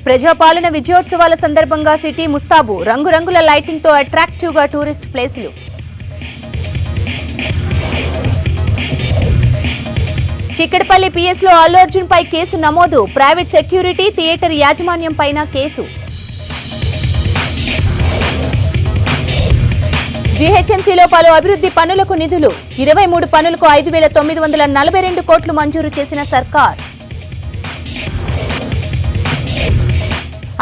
ప్రజాపాలన విజయోత్సవాల సందర్భంగా సిటీ ముస్తాబు రంగురంగుల లైటింగ్ తో అట్రాక్టివ్ గా టూరిస్ట్ ప్లేసులు. చిక్కడపల్లి పిఎస్ లో అల్లు అర్జున్ పై కేసు నమోదు. ప్రైవేట్ సెక్యూరిటీ థియేటర్ యాజమాన్యం పైన కేసు. జీహెచ్ఎంసీలో పలు అభివృద్ధి పనులకు నిధులు. 23 పనులకు 5,942 కోట్లు మంజూరు చేసిన సర్కార్.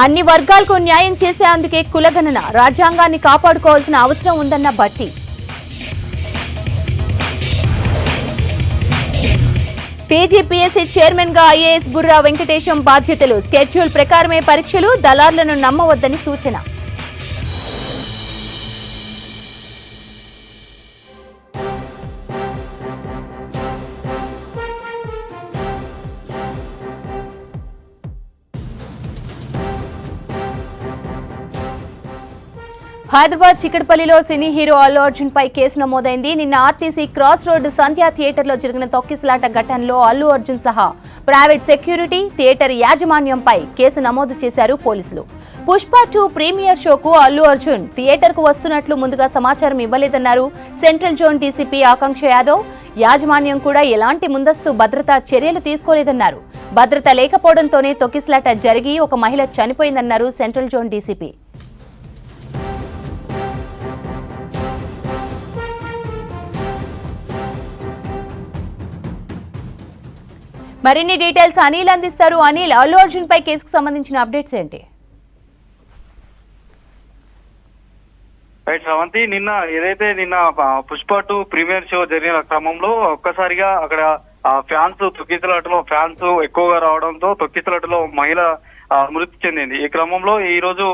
అన్ని వర్గాలకు న్యాయం చేసేందుకే కులగణన. రాజ్యాంగాన్ని కాపాడుకోవాల్సిన అవసరం ఉందన్న భట్టి. టీజీపీఎస్సీ చైర్మన్ గా ఐఏఎస్ బుర్రా వెంకటేశం బాధ్యతలు. స్కెడ్యూల్ ప్రకారమే పరీక్షలు. దళారులను నమ్మవద్దని సూచన. హైదరాబాద్ చిక్కడపల్లిలో సినీ హీరో అల్లు అర్జున్ పై కేసు నమోదైంది. నిన్న ఆర్టీసీ క్రాస్ రోడ్ సంధ్యా థియేటర్లో జరిగిన తొక్కిసలాట ఘటనలో అల్లు అర్జున్ సహా ప్రైవేట్ సెక్యూరిటీ థియేటర్ యాజమాన్యంపై కేసు నమోదు చేశారు పోలీసులు. పుష్ప 2 ప్రీమియర్ షోకు అల్లు అర్జున్ థియేటర్కు వస్తున్నట్లు ముందుగా సమాచారం ఇవ్వలేదన్నారు సెంట్రల్ జోన్ డీసీపీ ఆకాంక్ష యాదవ్. యాజమాన్యం కూడా ఎలాంటి ముందస్తు భద్రతా చర్యలు తీసుకోలేదన్నారు. భద్రత లేకపోవడంతోనే తొక్కిసలాట జరిగి ఒక మహిళ చనిపోయిందన్నారు సెంట్రల్ జోన్ డీసీపీ. మరిన్ని డీటెయిల్స్ అనిల్ అందిస్తారు. అనిల్, అల్లు అర్జున్ పై కేసుకు సంబంధించిన అప్డేట్స్ ఏంటి? రైట్ శ్రవంతి, నిన్న పుష్ప 2 ప్రీమియర్ షో జరిగిన క్రమంలో ఒక్కసారిగా అక్కడ ఫ్యాన్స్ తొక్కిసలాటలో ఫ్యాన్స్ ఎక్కువగా రావడంతో తొక్కిసలాటలో మహిళ మృతి చెందింది. ఈ క్రమంలో ఈ రోజు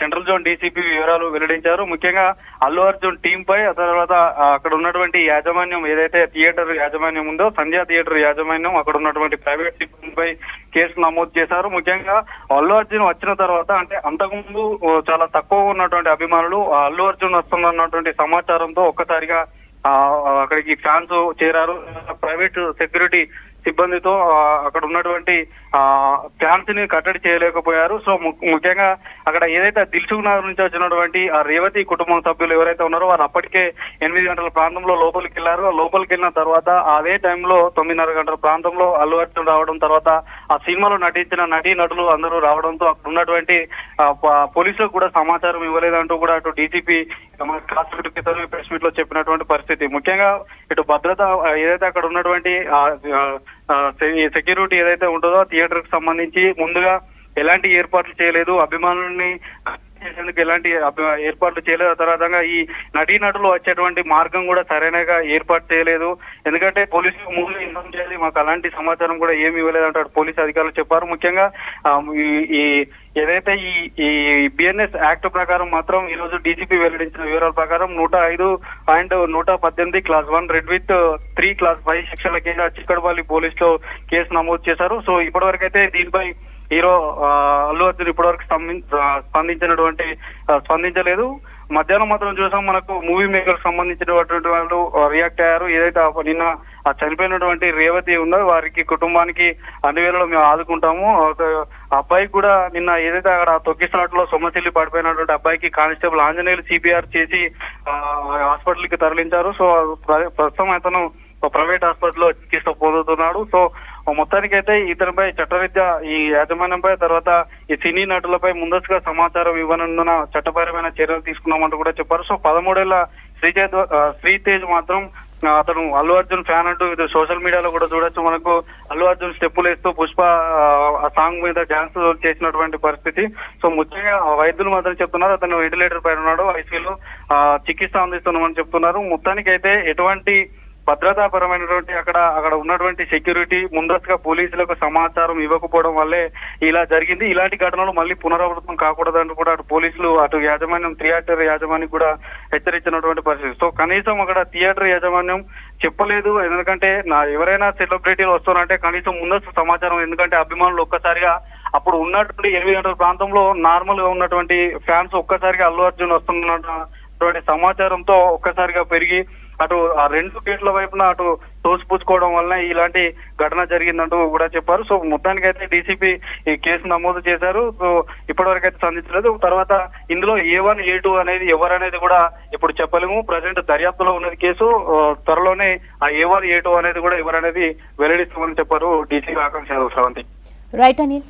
సెంట్రల్ జోన్ డీసీపీ వివరాలు వెల్లడించారు. ముఖ్యంగా అల్లు అర్జున్ టీం పై, ఆ తర్వాత అక్కడ ఉన్నటువంటి యాజమాన్యం ఏదైతే థియేటర్ యాజమాన్యం ఉందో సంధ్యా థియేటర్ యాజమాన్యం, అక్కడ ఉన్నటువంటి ప్రైవేట్ సిబ్బందిపై కేసు నమోదు చేశారు. ముఖ్యంగా అల్లు అర్జున్ వచ్చిన తర్వాత, అంటే అంతకుముందు చాలా తక్కువ ఉన్నటువంటి అభిమానులు అల్లు అర్జున్ వస్తున్నటువంటి సమాచారంతో ఒక్కసారిగా అక్కడికి ఫ్యాన్స్ చేరారు. ప్రైవేట్ సెక్యూరిటీ సిబ్బందితో అక్కడ ఉన్నటువంటి ఫ్యాన్స్ ని కట్టడి చేయలేకపోయారు. సో ముఖ్యంగా అక్కడ ఏదైతే దిల్సుఖ్నగర్ నుంచి వచ్చినటువంటి ఆ రేవతి కుటుంబం సభ్యులు ఎవరైతే ఉన్నారో వారు అప్పటికే 8 గంటల ప్రాంతంలో లోపలికి వెళ్లారు. లోపలికి వెళ్ళిన తర్వాత అదే టైంలో 9:30 గంటల ప్రాంతంలో అల్లు అర్జున్ రావడం, తర్వాత ఆ సినిమాలో నటించిన నటులు అందరూ రావడంతో అక్కడ ఉన్నటువంటి పోలీసులకు కూడా సమాచారం ఇవ్వలేదంటూ కూడా అటు డీసీపీ ప్రెస్ మీట్ లో చెప్పినటువంటి పరిస్థితి. ముఖ్యంగా ఇటు భద్రత ఏదైతే అక్కడ ఉన్నటువంటి సెక్యూరిటీ ఏదైతే ఉంటుందో థియేటర్ కి సంబంధించి ముందుగా ఎలాంటి ఏర్పాట్లు చేయలేదు, అభిమానుల్ని చేసేందుకు ఎలాంటి ఏర్పాట్లు చేయలేదు. తర్వాతంగా ఈ నటులు వచ్చేటువంటి మార్గం కూడా సరైనగా ఏర్పాటు చేయలేదు. ఎందుకంటే పోలీసులకు ముందు ఇన్ఫార్మ్ చేయాలి, మాకు అలాంటి సమాచారం కూడా ఏమి ఇవ్వలేదు అంటారు పోలీసు అధికారులు చెప్పారు. ముఖ్యంగా ఈ ఏదైతే ఈ బిఎన్ఎస్ యాక్ట్ ప్రకారం మాత్రం ఈ రోజు డీసీపీ వెల్లడించిన వివరాల ప్రకారం 105/118 క్లాస్ 1 రెడ్ విత్ 3 క్లాస్ 5 సెక్షన్ల కింద చిక్కడపల్లి పోలీసులో కేసు నమోదు చేశారు. సో ఇప్పటి అయితే దీనిపై హీరో అల్లు అర్జున్ ఇప్పటివరకు స్పందించలేదు. మధ్యాహ్నం మాత్రం చూసాం, మనకు మూవీ మేకర్ సంబంధించినటువంటి వాళ్ళు రియాక్ట్ అయ్యారు. ఏదైతే నిన్న చనిపోయినటువంటి రేవతి ఉందో వారికి కుటుంబానికి అన్ని వేళలో మేము ఆదుకుంటాము. అబ్బాయికి కూడా నిన్న ఏదైతే అక్కడ తొక్కిసలాటలో సొమ్మసిల్లి పడిపోయినటువంటి అబ్బాయికి కానిస్టేబుల్ ఆంజనేయులు సిపిఆర్ చేసి హాస్పిటల్ కి తరలించారు. సో ప్రస్తుతం అతను ప్రైవేట్ హాస్పిటల్లో చికిత్స పొందుతున్నాడు. సో మొత్తానికైతే ఇతనిపై చట్టరీత్యా ఈ యాజమాన్యంపై, తర్వాత ఈ సినీ నటులపై ముందస్తుగా సమాచారం ఇవ్వనందున చట్టపరమైన చర్యలు తీసుకున్నామంటూ కూడా చెప్పారు. సో 13 ఏళ్ల శ్రీతేజ్ మాత్రం అతను అల్లు అర్జున్ ఫ్యాన్ అంటూ ఇది సోషల్ మీడియాలో కూడా చూడొచ్చు. మనకు అల్లు అర్జున్ స్టెప్పులు వేస్తూ పుష్ప సాంగ్ మీద డాన్స్ చేసినటువంటి పరిస్థితి. సో ముఖ్యంగా వైద్యులు మాత్రం చెప్తున్నారు అతను వెంటిలేటర్ పైన ఉన్నాడు, ఐసీయూలో చికిత్స అందిస్తున్నామని చెప్తున్నారు. మొత్తానికైతే ఎటువంటి భద్రతాపరమైనటువంటి అక్కడ ఉన్నటువంటి సెక్యూరిటీ ముందస్తుగా పోలీసులకు సమాచారం ఇవ్వకపోవడం వల్లే ఇలా జరిగింది. ఇలాంటి ఘటనలు మళ్ళీ పునరావృతం కాకూడదంటూ కూడా అటు పోలీసులు అటు యాజమాన్యం థియేటర్ యాజమాన్యం కూడా హెచ్చరించినటువంటి పరిస్థితి. సో కనీసం అక్కడ థియేటర్ యాజమాన్యం చెప్పలేదు. ఎందుకంటే ఎవరైనా సెలబ్రిటీలు వస్తున్నారంటే కనీసం ముందస్తు సమాచారం, ఎందుకంటే అభిమానులు ఒక్కసారిగా అప్పుడు ఉన్నటువంటి 8 గంటల ప్రాంతంలో నార్మల్ గా ఉన్నటువంటి ఫ్యాన్స్ ఒక్కసారిగా అల్లు అర్జున్ వస్తున్నటువంటి సమాచారంతో ఒక్కసారిగా పెరిగి అటు ఆ 2 గేట్ల వైపున అటు తోసిపుచ్చుకోవడం వలన ఇలాంటి ఘటన జరిగిందంటూ కూడా చెప్పారు. సో మొత్తానికి అయితే డీసీపీ ఈ కేసు నమోదు చేశారు. సో ఇప్పటివరకు అయితే సంధించలేదు. తర్వాత ఇందులో A1 A2 అనేది ఎవరనేది కూడా ఇప్పుడు చెప్పలేము. ప్రజెంట్ దర్యాప్తులో ఉన్నది కేసు. త్వరలోనే ఆ A1 A2 అనేది కూడా ఎవరనేది వెల్లడిస్తామని చెప్పారు DCP Akanksha Sravanthi. Right Anil.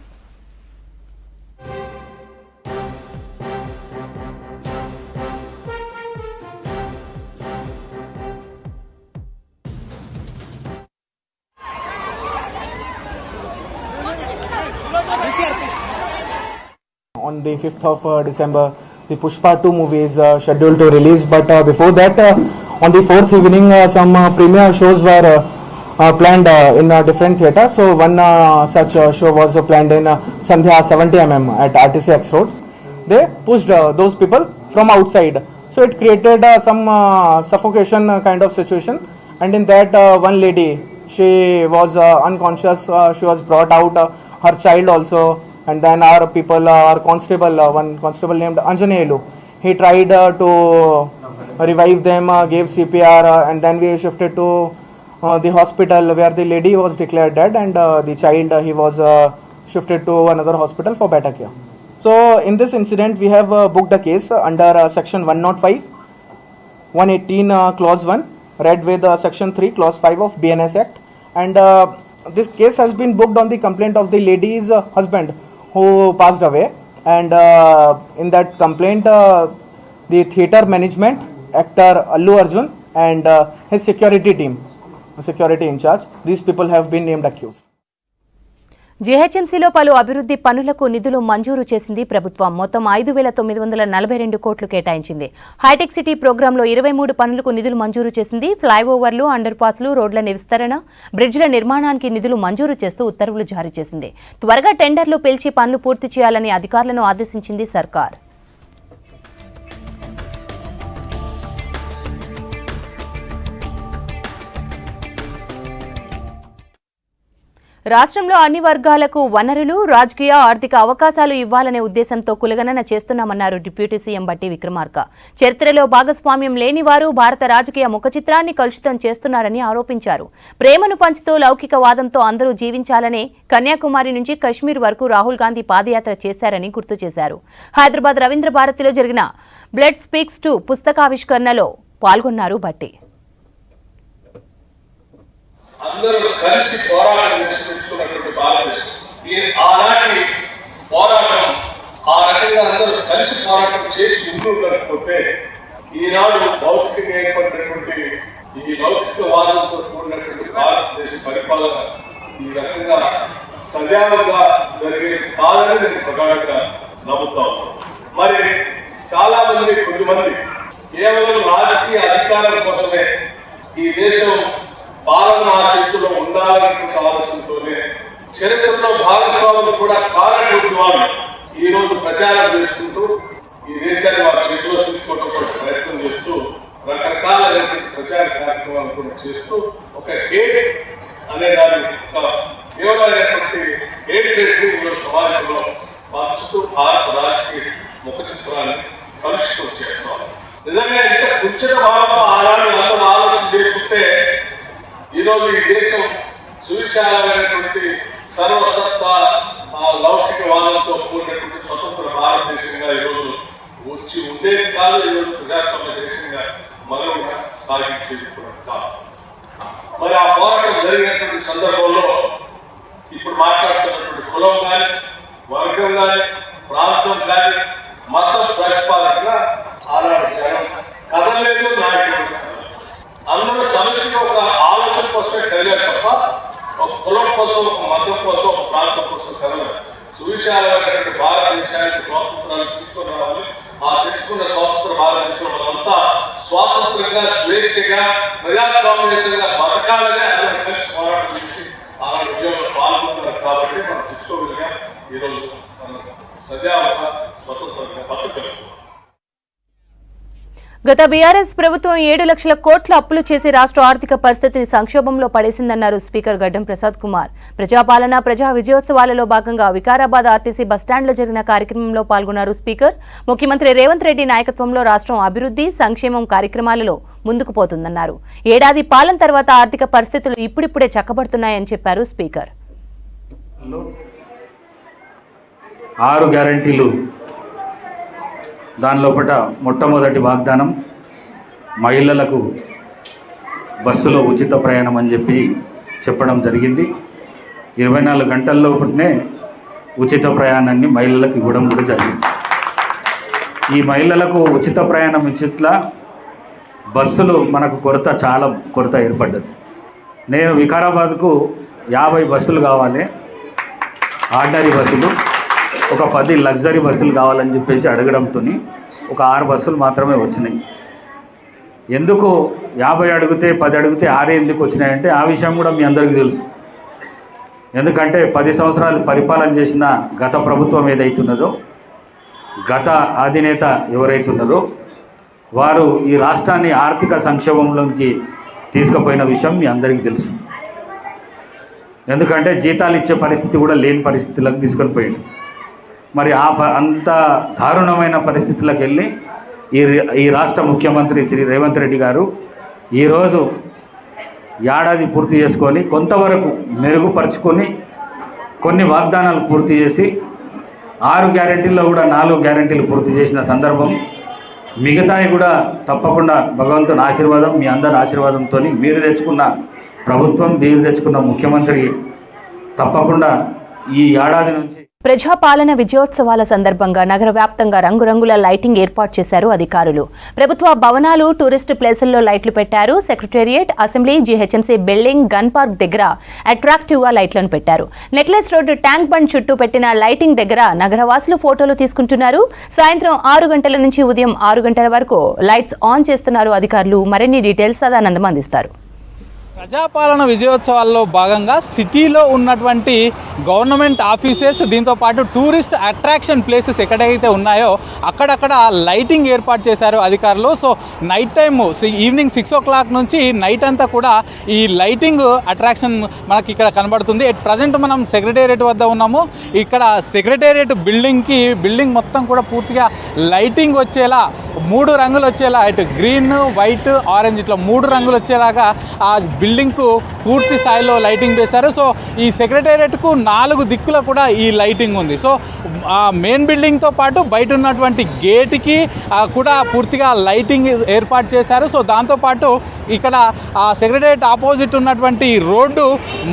On the 5th of December, the Pushpa 2 movie is scheduled to release. But before that, on the 4th evening, some premiere shows were planned in a different theatre. So one such show was planned in Sandhya 70mm at RTC X Road. They pushed those people from outside. So it created some suffocation kind of situation. And in that, one lady, she was unconscious. She was brought out, her child also. And then our people, our constable, one constable named Anjaneyulu, he tried to revive them, gave CPR, and then we shifted to the hospital where the lady was declared dead, and the child, he was shifted to another hospital for better care. So in this incident, we have booked a case under section 105, 118 clause 1, read with section 3 clause 5 of BNS Act, and this case has been booked on the complaint of the lady's husband who passed away. And in that complaint, the theatre management, actor Allu Arjun, and his security team, security in charge, these people have been named accused. జీహెచ్ఎంసీలో పలు అభివృద్ధి పనులకు నిధులు మంజూరు చేసింది ప్రభుత్వం. మొత్తం 5,942 కోట్లు కేటాయించింది. హైటెక్ సిటీ ప్రోగ్రాంలో 23 పనులకు నిధులు మంజూరు చేసింది. ఫ్లైఓవర్లు, అండర్ పాస్లు, రోడ్ల విస్తరణ, బ్రిడ్జ్ల నిర్మాణానికి నిధులు మంజూరు చేస్తూ ఉత్తర్వులు జారీ చేసింది. త్వరగా టెండర్లు పిలిచి పనులు పూర్తి చేయాలని అధికారులను ఆదేశించింది సర్కార్. రాష్ట్రంలో అన్ని వర్గాలకు వనరులు, రాజకీయ, ఆర్థిక అవకాశాలు ఇవ్వాలనే ఉద్దేశంతో కులగణన చేస్తున్నామన్నారు డిప్యూటీ సీఎం బట్టి విక్రమార్క. చరిత్రలో భాగస్వామ్యం లేని వారు భారత రాజకీయ ముఖచిత్రాన్ని కలుషితం చేస్తున్నారని ఆరోపించారు. ప్రేమను పంచుతూ లౌకికవాదంతో అందరూ జీవించాలనే కన్యాకుమారి నుంచి కశ్మీర్ వరకు రాహుల్ గాంధీ పాదయాత్ర చేశారని గుర్తు చేశారు. హైదరాబాద్ రవీంద్ర భారతిలో జరిగిన బ్లడ్ స్పీక్స్ టు పుస్తకావిష్కరణలో పాల్గొన్నారు బట్టి. అందరూ కలిసి పోరాటం చేసి తెచ్చుకున్నటువంటి భారతదేశం. ఆనాటి పోరాటం ఆ రకంగా అందరూ కలిసి పోరాటం చేసి ఉండకపోతే ఈనాడు భౌతికంగా ఏర్పడినటువంటి ఈ లౌకికవాదంతో కూడినటువంటి భారతదేశ పరిపాలన ఈ రకంగా సజావుగా జరిగేది కాదని నేను ప్రగాఢంగా నమ్ముతా ఉన్నాను. మరి చాలా మంది, కొద్దిమంది కేవలం రాజకీయ అధికారం కోసమే ఈ దేశం పాలన ఆ చేతుల్లో ఉండాలనేటువంటి ఆలోచనతోనే చరిత్రలో భాగస్వాములు కూడా కానటువంటి వాళ్ళు ఈ రోజు ప్రచారం చేసుకుంటూ ఈ దేశాన్ని వారి చేతిలో తీసుకోవడం కోసం ప్రయత్నం చేస్తూ రకరకాలైనటువంటి ప్రచార కార్యక్రమాలు కూడా చేస్తూ ఒక హేట్ అనే దాన్ని, ఒక తీవ్రమైనటువంటి హేట్రేట్ని ఈరోజు సమాజంలో పంచుతూ భారత రాజకీయ ముఖ చిత్రాన్ని కలుషితం చేస్తున్నారు. నిజంగా ఇంత కుచిత భావంతో ఆనాడు అందరూ ఆలోచన చేసుకుంటే ఈరోజు ఈ దేశం సువిశాలమైనటువంటి సర్వసత్తా లౌకికవాదంతో కూడినటువంటి స్వతంత్ర భారతదేశంగా ఈరోజు వచ్చి ఉండేది కాదు. ఈరోజు ప్రజాస్వామ్య దేశంగా మరుగుగా సాగించేది కూడా కాదు. మరి ఆ పోరాటం జరిగినటువంటి సందర్భంలో ఇప్పుడు మాట్లాడుతున్నటువంటి కులం కానీ, వర్గం కానీ, ప్రాంతం కానీ, మతం ప్రతిపాదనగా ఆనాడు జనం కదలేదు, నాయకుడు అందరూ సమస్యగా ఒక ఆలోచన కోసమే కదిలేదు తప్ప ఒక కులం కోసం, ఒక మతం కోసం, ఒక ప్రాంతం కోసం కదలేదు. సువిశాలమైనటువంటి భారతదేశానికి స్వాతంత్రాన్ని తీసుకుని రావాలి. ఆ తెచ్చుకున్న స్వాతంత్ర భారతదేశంలో మనమంతా స్వాతంత్రంగా, స్వేచ్ఛగా, ప్రజాస్వామ్యంగా బతకాలని అందరూ కలిసి పోరాటం చేసి ఆ ఉద్యోగంలో పాల్గొన్నారు. కాబట్టి మనం తెచ్చుకోగలిగాం. ఈరోజు మనం సజావుగా, స్వతంత్రంగా బతకగలుగుతాం. గత బీఆర్ఎస్ ప్రభుత్వం 7 లక్షల కోట్ల అప్పులు చేసి రాష్ట్ర ఆర్థిక పరిస్థితిని సంక్షోభంలో పడేసిందన్నారు స్పీకర్ గడ్డం ప్రసాద్ కుమార్. ప్రజాపాలన ప్రజా విజయోత్సవాలలో భాగంగా వికారాబాద్ ఆర్టీసీ బస్టాండ్లో జరిగిన కార్యక్రమంలో పాల్గొన్నారు స్పీకర్. ముఖ్యమంత్రి రేవంత్ రెడ్డి నాయకత్వంలో రాష్ట్రం అభివృద్ధి సంక్షేమం కార్యక్రమాలలో ముందుకు పోతుందన్నారు. ఏడాది పాలన తర్వాత ఆర్థిక పరిస్థితులు ఇప్పుడిప్పుడే చక్కబడుతున్నాయని చెప్పారు స్పీకర్. 6 గ్యారెంటీలు దానిలోపట మొట్టమొదటి వాగ్దానం మహిళలకు బస్సులో ఉచిత ప్రయాణం అని చెప్పడం జరిగింది. 24 గంటల లోపలనే ఉచిత ప్రయాణాన్ని మహిళలకు ఇవ్వడం కూడా జరిగింది. ఈ మహిళలకు ఉచిత ప్రయాణం ఇచ్చిట్లా బస్సులు మనకు చాలా కొరత ఏర్పడ్డది. నేను వికారాబాద్కు 50 బస్సులు కావాలి, ఆర్డినరీ బస్సులు, ఒక 10 లగ్జరీ బస్సులు కావాలని చెప్పేసి అడగడంతో ఒక 6 బస్సులు మాత్రమే వచ్చినాయి. ఎందుకు 50 అడిగితే 10 అడిగితే 6 ఎందుకు వచ్చినాయంటే ఆ విషయం కూడా మీ అందరికీ తెలుసు. ఎందుకంటే 10 సంవత్సరాలు పరిపాలన చేసిన గత ప్రభుత్వం ఏదైతున్నదో, గత అధినేత ఎవరైతున్నదో వారు ఈ రాష్ట్రాన్ని ఆర్థిక సంక్షోభంలోకి తీసుకుపోయిన విషయం మీ అందరికీ తెలుసు. ఎందుకంటే జీతాలు ఇచ్చే పరిస్థితి కూడా లేని పరిస్థితులకు తీసుకొని పోయింది. మరి అంత దారుణమైన పరిస్థితులకు వెళ్ళి ఈ రాష్ట్ర ముఖ్యమంత్రి శ్రీ రేవంత్ రెడ్డి గారు ఈరోజు ఏడాది పూర్తి చేసుకొని కొంతవరకు మెరుగుపరుచుకొని కొన్ని వాగ్దానాలు పూర్తి చేసి 6 గ్యారెంటీల్లో కూడా 4 గ్యారెంటీలు పూర్తి చేసిన సందర్భం. మిగతాయి కూడా తప్పకుండా భగవంతుని ఆశీర్వాదం, మీ అందరి ఆశీర్వాదంతో మీరు తెచ్చుకున్న ప్రభుత్వం, మీరు తెచ్చుకున్న ముఖ్యమంత్రి తప్పకుండా ఈ ఏడాది నుంచి ప్రజాపాలన విజయోత్సవాల సందర్భంగా నగర వ్యాప్తంగా రంగురంగుల లైటింగ్ ఏర్పాటు చేశారు అధికారులు. ప్రభుత్వ భవనాలు, టూరిస్ట్ ప్లేసుల్లో లైట్లు పెట్టారు. Secretariat, assembly, GHMC building, gun park దగ్గర అట్రాక్టివ్ గా లైట్లను పెట్టారు. నెక్లెస్ రోడ్డు ట్యాంక్ బండ్ చుట్టూ పెట్టిన లైటింగ్ దగ్గర నగరవాసులు ఫోటోలు తీసుకుంటున్నారు. సాయంత్రం 6 గంటల నుంచి ఉదయం 6 గంటల వరకు లైట్స్ ఆన్ చేస్తున్నారు అధికారులు. మరిన్ని డీటెయిల్స్ సదానందం అందిస్తారు. ప్రజాపాలన విజయోత్సవాల్లో భాగంగా సిటీలో ఉన్నటువంటి గవర్నమెంట్ ఆఫీసెస్, దీంతోపాటు టూరిస్ట్ అట్రాక్షన్ ప్లేసెస్ ఎక్కడైతే ఉన్నాయో అక్కడక్కడ లైటింగ్ ఏర్పాటు చేశారు అధికారులు. So night time evening 6 o'clock నుంచి నైట్ అంతా కూడా ఈ లైటింగ్ అట్రాక్షన్ మనకి ఇక్కడ కనబడుతుంది. ప్రజెంట్ మనం సెక్రటేరియట్ వద్ద ఉన్నాము. ఇక్కడ సెక్రటేరియట్ బిల్డింగ్ మొత్తం కూడా పూర్తిగా లైటింగ్ వచ్చేలా 3 రంగులు వచ్చేలా, ఇటు గ్రీన్, వైట్, ఆరెంజ్ ఇట్లా 3 రంగులు వచ్చేలాగా ఆ బిల్డింగ్కు పూర్తి స్థాయిలో లైటింగ్ వేశారు. సో ఈ సెక్రటేరియట్కు 4 దిక్కుల కూడా ఈ లైటింగ్ ఉంది. సో ఆ మెయిన్ బిల్డింగ్తో పాటు బయట ఉన్నటువంటి గేట్కి కూడా పూర్తిగా లైటింగ్ ఏర్పాటు చేశారు. సో దాంతోపాటు ఇక్కడ ఆ సెక్రటేరియట్ ఆపోజిట్ ఉన్నటువంటి రోడ్డు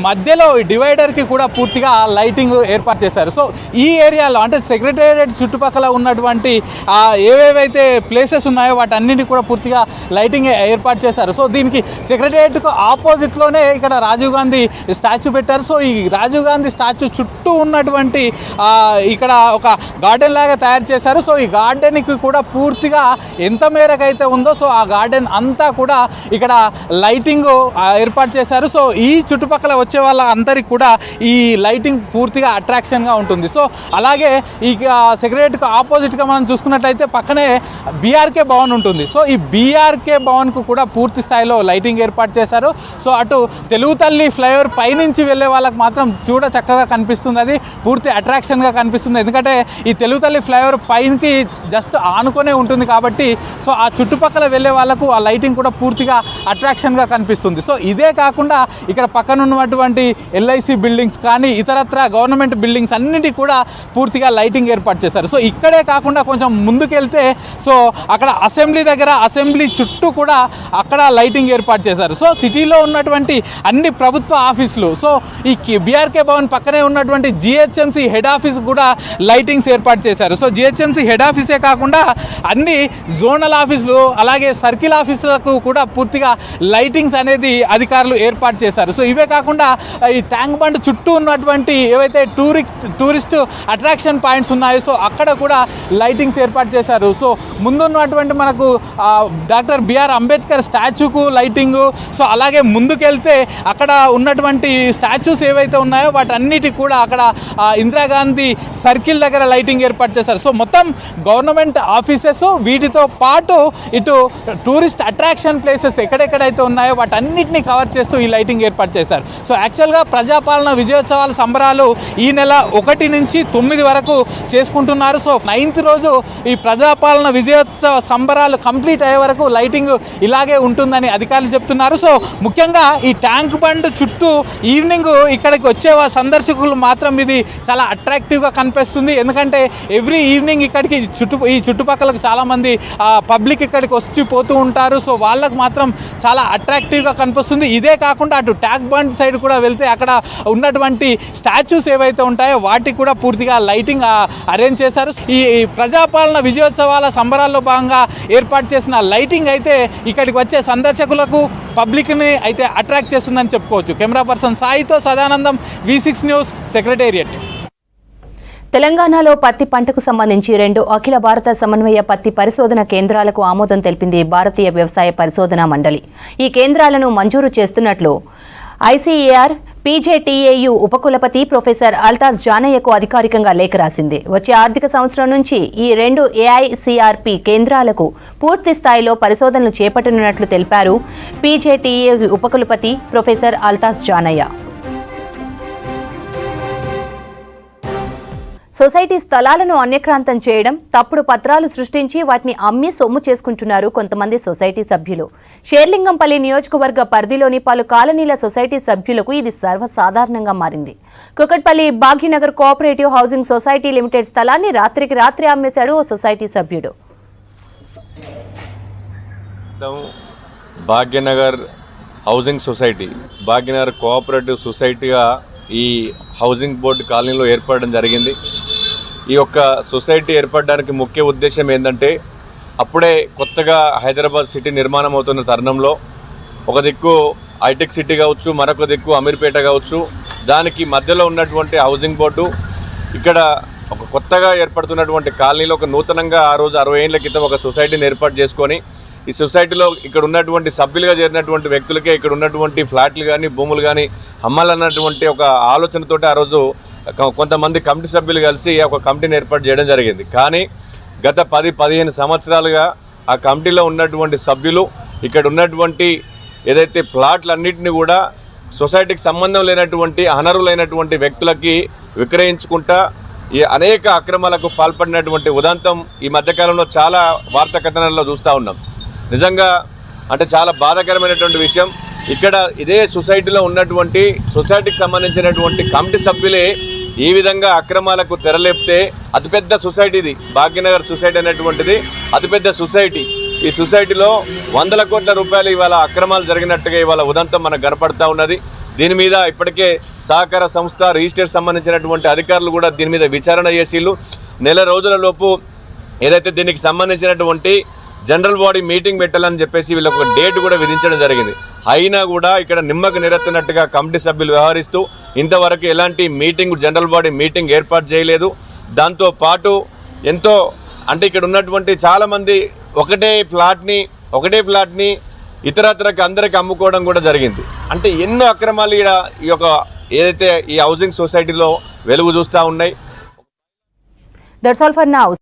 మధ్యలో డివైడర్కి కూడా పూర్తిగా లైటింగ్ ఏర్పాటు చేశారు. సో ఈ ఏరియాలో అంటే సెక్రటేరియట్ చుట్టుపక్కల ఉన్నటువంటి ఏవేవైతే ప్లేసెస్ ఉన్నాయో వాటన్నింటినీ కూడా పూర్తిగా లైటింగ్ ఏర్పాటు చేశారు. సో దీనికి సెక్రటేరియట్కు ఆపోజిట్లోనే ఇక్కడ రాజీవ్ గాంధీ స్టాచ్యూ పెట్టారు. సో ఈ రాజీవ్ గాంధీ స్టాచ్యూ చుట్టూ ఉన్నటువంటి ఇక్కడ ఒక గార్డెన్ లాగా తయారు చేశారు. సో ఈ గార్డెన్కి కూడా పూర్తిగా ఎంత మేరకు అయితే ఉందో సో ఆ గార్డెన్ అంతా కూడా ఇక్కడ లైటింగ్ ఏర్పాటు చేశారు. సో ఈ చుట్టుపక్కల వచ్చే వాళ్ళ అందరికి కూడా ఈ లైటింగ్ పూర్తిగా అట్రాక్షన్గా ఉంటుంది. సో అలాగే ఈ సెక్రటేరియట్కి ఆపోజిట్గా మనం చూసుకున్నట్లయితే పక్కనే బీఆర్కే భవన్ ఉంటుంది. సో ఈ బీఆర్కే భవన్కు కూడా పూర్తి స్థాయిలో లైటింగ్ ఏర్పాటు చేశారు. సో అటు తెలుగు తల్లి ఫ్లైఓవర్ పైనుంచి వెళ్ళే వాళ్ళకి మాత్రం చూడ చక్కగా కనిపిస్తుంది, అది పూర్తి అట్రాక్షన్గా కనిపిస్తుంది. ఎందుకంటే ఈ తెలుగు తల్లి ఫ్లైఓవర్ పైనకి జస్ట్ ఆనుకొనే ఉంటుంది కాబట్టి సో ఆ చుట్టుపక్కల వెళ్ళే వాళ్ళకు ఆ లైటింగ్ కూడా పూర్తిగా అట్రాక్షన్గా కనిపిస్తుంది. సో ఇదే కాకుండా ఇక్కడ పక్కన ఉన్నటువంటి ఎల్ఐసి బిల్డింగ్స్ కానీ ఇతరత్ర గవర్నమెంట్ బిల్డింగ్స్ అన్నింటినీ కూడా పూర్తిగా లైటింగ్ ఏర్పాటు చేశారు. సో ఇక్కడే కాకుండా కొంచెం ముందుకెళ్తే సో అక్కడ అసెంబ్లీ చుట్టూ కూడా అక్కడ లైటింగ్ ఏర్పాటు చేశారు. సో సిటీలో ఉన్నటువంటి అన్ని ప్రభుత్వ ఆఫీసులు, సో ఈ బీఆర్కే భవన్ పక్కనే ఉన్నటువంటి జిహెచ్ఎంసీ హెడ్ ఆఫీస్ కూడా లైటింగ్స్ ఏర్పాటు చేశారు. సో జిహెచ్ఎంసీ హెడ్ ఆఫీసే కాకుండా అన్ని జోనల్ ఆఫీసులు అలాగే సర్కిల్ ఆఫీసులకు కూడా పూర్తిగా లైటింగ్స్ అనేది అధికారులు ఏర్పాటు చేశారు. సో ఇవే కాకుండా ఈ ట్యాంక్ బండ్ చుట్టూ ఉన్నటువంటి ఏవైతే టూరిస్ట్ అట్రాక్షన్ పాయింట్స్ ఉన్నాయో సో అక్కడ కూడా లైటింగ్స్ ఏర్పాటు చేశారు. సో ముందున్న ఉన్నటువంటి మనకు డాక్టర్ బిఆర్ అంబేద్కర్ స్టాచ్యూకు లైటింగు, సో అలాగే ముందుకెళ్తే అక్కడ ఉన్నటువంటి స్టాచ్యూస్ ఏవైతే ఉన్నాయో వాటన్నిటికి కూడా అక్కడ ఇందిరాగాంధీ సర్కిల్ దగ్గర లైటింగ్ ఏర్పాటు చేశారు. సో మొత్తం గవర్నమెంట్ ఆఫీసెస్ వీటితో పాటు ఇటు టూరిస్ట్ అట్రాక్షన్ ప్లేసెస్ ఎక్కడెక్కడైతే ఉన్నాయో వాటన్నిటిని కవర్ చేస్తూ ఈ లైటింగ్ ఏర్పాటు చేశారు. సో యాక్చువల్గా ప్రజాపాలన విజయోత్సవాల సంబరాలు ఈ నెల 1 నుంచి 9 వరకు చేసుకుంటున్నారు. సో 9th రోజు ఈ ప్రజాపాలన విజయోత్సవ సంబరాలు కంప్లీట్ అయ్యే వరకు లైటింగ్ ఇలాగే ఉంటుందని అధికారులు చెప్తున్నారు. సో ముఖ్యంగా ఈ ట్యాంక్ బండ్ చుట్టూ ఈవినింగ్ ఇక్కడికి వచ్చే సందర్శకులు మాత్రం ఇది చాలా అట్రాక్టివ్గా కనిపిస్తుంది. ఎందుకంటే ఎవ్రీ ఈవినింగ్ ఇక్కడికి ఈ చుట్టుపక్కలకు చాలామంది పబ్లిక్ ఇక్కడికి వచ్చి పోతూ ఉంటారు. సో వాళ్ళకు మాత్రం చాలా అట్రాక్టివ్గా కనిపిస్తుంది. ఇదే కాకుండా అటు ట్యాంక్ బండ్ సైడ్ కూడా వెళ్తే అక్కడ ఉన్నటువంటి స్టాచ్యూస్ ఏవైతే ఉంటాయో వాటికి కూడా పూర్తిగా లైటింగ్ అరేంజ్ చేశారు. ఈ ప్రజాపాలన విజయోత్సవాల సంబరాల్లో భాగంగా ఏర్పాటు చేసిన లైటింగ్ అయితే ఇక్కడికి వచ్చే సందర్శకులకు పబ్లిక్ని అయితే అట్రాక్ట్ చేస్తుందని చెప్పుకోవచ్చు. కెమెరా పర్సన్ సాయితో సదానందం, V6 న్యూస్, సెక్రటేరియట్. తెలంగాణలో పత్తి పంటకు సంబంధించి 2 అఖిల భారత సమన్వయ పత్తి పరిశోధన కేంద్రాలకు ఆమోదం తెలిపింది భారతీయ వ్యవసాయ పరిశోధనా మండలి. ఈ కేంద్రాలను మంజూరు చేస్తున్నట్లు ఐసీఏఆర్ పీజేటీఏయు ఉపకులపతి ప్రొఫెసర్ అల్తాజ్ జానయ్యకు అధికారికంగా లేఖ రాసింది. వచ్చే ఆర్థిక సంవత్సరం నుంచి ఈ 2 ఏఐసీఆర్పీ కేంద్రాలకు పూర్తి స్థాయిలో పరిశోధనలు చేపట్టనున్నట్లు తెలిపారు పీజేటీఏయు ఉపకులపతి ప్రొఫెసర్ అల్తాజ్ జానయ్య. సొసైటీ స్థలాలను అన్యక్రాంతం చేయడం, తప్పుడు పత్రాలు సృష్టించి వాటిని అమ్మి సొమ్ము చేసుకుంటున్నారు కొంతమంది సొసైటీ సభ్యులు. షేర్లింగంపల్లి నియోజకవర్గ పరిధిలోని పలు కాలనీల సొసైటీ సభ్యులకు ఇది సర్వసాధారణంగా మారింది. Kukatpally Bhagyanagar cooperative housing society limited స్థలాన్ని రాత్రికి రాత్రి అమ్మేశాడు ఓ సొసైటీ సభ్యుడు. Bhagyanagar housing society, Bhagyanagar cooperative సొసైటీగా ఈ హౌసింగ్ బోర్డు కాలనీలో ఏర్పడడం జరిగింది. ఈ యొక్క సొసైటీ ఏర్పడడానికి ముఖ్య ఉద్దేశం ఏంటంటే, అప్పుడే కొత్తగా హైదరాబాద్ సిటీ నిర్మాణం అవుతున్న తరుణంలో ఒక దిక్కు హైటెక్ సిటీ కావచ్చు, మరొక దిక్కు అమీర్పేట కావచ్చు, దానికి మధ్యలో ఉన్నటువంటి హౌసింగ్ బోర్డు ఇక్కడ ఒక కొత్తగా ఏర్పడుతున్నటువంటి కాలనీలో ఒక నూతనంగా ఆ రోజు 60 ఏళ్ల క్రితం ఒక సొసైటీని ఏర్పాటు చేసుకొని ఈ సొసైటీలో ఇక్కడ ఉన్నటువంటి సభ్యులుగా చేరినటువంటి వ్యక్తులకే ఇక్కడ ఉన్నటువంటి ఫ్లాట్లు కానీ భూములు కానీ అమ్మాలన్నటువంటి ఒక ఆలోచనతోటి ఆ రోజు కొంతమంది కమిటీ సభ్యులు కలిసి ఒక కమిటీని ఏర్పాటు చేయడం జరిగింది. కానీ గత 10-15 సంవత్సరాలుగా ఆ కమిటీలో ఉన్నటువంటి సభ్యులు ఇక్కడ ఉన్నటువంటి ఏదైతే ప్లాట్లన్నింటినీ కూడా సొసైటీకి సంబంధం లేనటువంటి అనర్హులైనటువంటి వ్యక్తులకి విక్రయించుకుంటా ఈ అనేక అక్రమాలకు పాల్పడినటువంటి ఉదంతం ఈ మధ్యకాలంలో చాలా వార్తా కథనాల్లో చూస్తూ ఉన్నాం. నిజంగా అంటే చాలా బాధాకరమైనటువంటి విషయం. ఇక్కడ ఇదే సొసైటీలో ఉన్నటువంటి సొసైటీకి సంబంధించినటువంటి కమిటీ సభ్యులే ఈ విధంగా అక్రమాలకు తెరలేపితే, అతిపెద్ద సొసైటీ ఇది భాగ్యనగర్ సొసైటీ అనేటువంటిది అతిపెద్ద సొసైటీ. ఈ సొసైటీలో 100 కోట్ల రూపాయలు ఇవాళ అక్రమాలు జరిగినట్టుగా ఇవాళ ఉదంతం మనకు కనపడతా ఉన్నది. దీని మీద ఇప్పటికే సహకార సంస్థ రిజిస్టర్ సంబంధించినటువంటి అధికారులు కూడా దీని మీద విచారణ చేసిళ్ళు. నెల రోజుల లోపు ఏదైతే దీనికి సంబంధించినటువంటి జనరల్ బాడీ మీటింగ్ పెట్టాలని చెప్పేసి వీళ్ళకు ఒక డేట్ కూడా విధించడం జరిగింది. అయినా కూడా ఇక్కడ నిమ్మకు నీరెత్తినట్టుగా కమిటీ సభ్యులు వ్యవహరిస్తూ ఇంతవరకు ఎలాంటి మీటింగ్, జనరల్ బాడీ మీటింగ్ ఏర్పాటు చేయలేదు. దాంతోపాటు ఎంతో అంటే ఇక్కడ ఉన్నటువంటి చాలామంది ఒకటే ఫ్లాట్ని ఇతరత్రకు అందరికి అమ్ముకోవడం కూడా జరిగింది. అంటే ఎన్నో అక్రమాలు ఇక్కడ ఈ యొక్క ఏదైతే ఈ హౌసింగ్ సొసైటీలో వెలుగు చూస్తూ ఉన్నాయి. That's all for now.